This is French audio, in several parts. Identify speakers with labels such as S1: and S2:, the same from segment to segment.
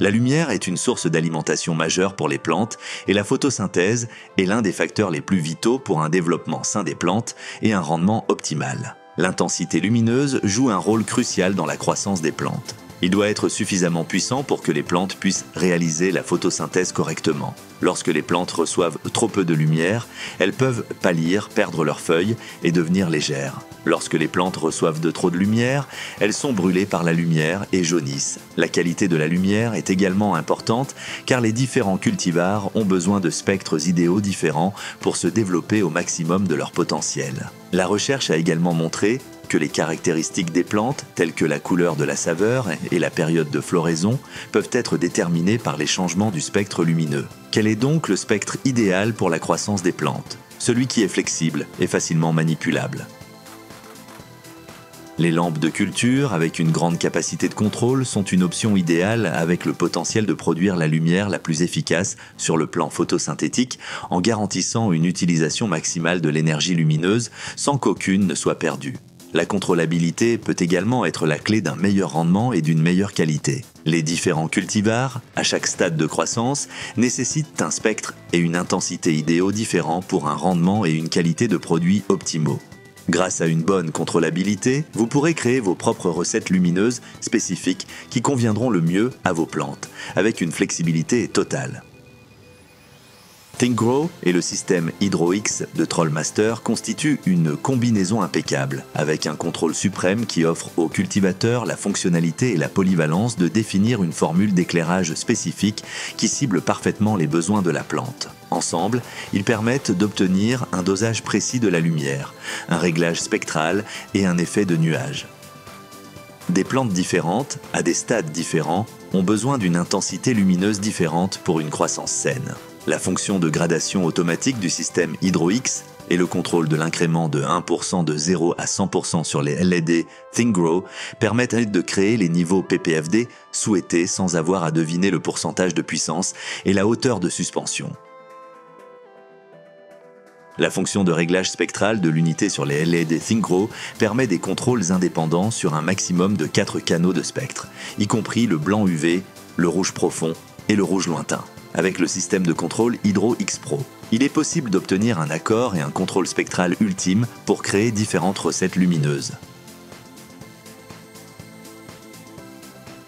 S1: La lumière est une source d'alimentation majeure pour les plantes et la photosynthèse est l'un des facteurs les plus vitaux pour un développement sain des plantes et un rendement optimal. L'intensité lumineuse joue un rôle crucial dans la croissance des plantes. Il doit être suffisamment puissant pour que les plantes puissent réaliser la photosynthèse correctement. Lorsque les plantes reçoivent trop peu de lumière, elles peuvent pâlir, perdre leurs feuilles et devenir légères. Lorsque les plantes reçoivent de trop de lumière, elles sont brûlées par la lumière et jaunissent. La qualité de la lumière est également importante car les différents cultivars ont besoin de spectres idéaux différents pour se développer au maximum de leur potentiel. La recherche a également montré que les caractéristiques des plantes, telles que la couleur de la saveur et la période de floraison, peuvent être déterminées par les changements du spectre lumineux. Quel est donc le spectre idéal pour la croissance des plantes? Celui qui est flexible et facilement manipulable. Les lampes de culture, avec une grande capacité de contrôle, sont une option idéale avec le potentiel de produire la lumière la plus efficace sur le plan photosynthétique en garantissant une utilisation maximale de l'énergie lumineuse sans qu'aucune ne soit perdue. La contrôlabilité peut également être la clé d'un meilleur rendement et d'une meilleure qualité. Les différents cultivars, à chaque stade de croissance, nécessitent un spectre et une intensité idéaux différents pour un rendement et une qualité de produits optimaux. Grâce à une bonne contrôlabilité, vous pourrez créer vos propres recettes lumineuses spécifiques qui conviendront le mieux à vos plantes, avec une flexibilité totale. ThinkGrow et le système HydroX de Trollmaster constituent une combinaison impeccable, avec un contrôle suprême qui offre aux cultivateurs la fonctionnalité et la polyvalence de définir une formule d'éclairage spécifique qui cible parfaitement les besoins de la plante. Ensemble, ils permettent d'obtenir un dosage précis de la lumière, un réglage spectral et un effet de nuage. Des plantes différentes, à des stades différents, ont besoin d'une intensité lumineuse différente pour une croissance saine. La fonction de gradation automatique du système HydroX et le contrôle de l'incrément de 1% de 0 à 100% sur les LED ThinkGrow permettent de créer les niveaux ppfd souhaités sans avoir à deviner le pourcentage de puissance et la hauteur de suspension. La fonction de réglage spectral de l'unité sur les LED ThinkGrow permet des contrôles indépendants sur un maximum de 4 canaux de spectre, y compris le blanc UV, le rouge profond et le rouge lointain. Avec le système de contrôle HydroX Pro, il est possible d'obtenir un accord et un contrôle spectral ultime pour créer différentes recettes lumineuses.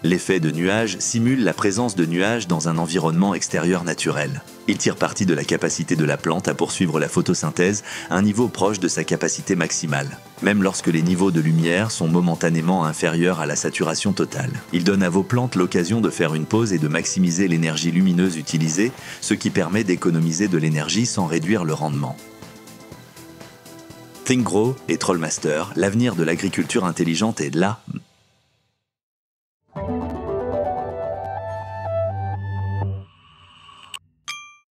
S1: L'effet de nuage simule la présence de nuages dans un environnement extérieur naturel. Il tire parti de la capacité de la plante à poursuivre la photosynthèse à un niveau proche de sa capacité maximale, même lorsque les niveaux de lumière sont momentanément inférieurs à la saturation totale. Il donne à vos plantes l'occasion de faire une pause et de maximiser l'énergie lumineuse utilisée, ce qui permet d'économiser de l'énergie sans réduire le rendement. ThinkGrow et Trollmaster, l'avenir de l'agriculture intelligente est là.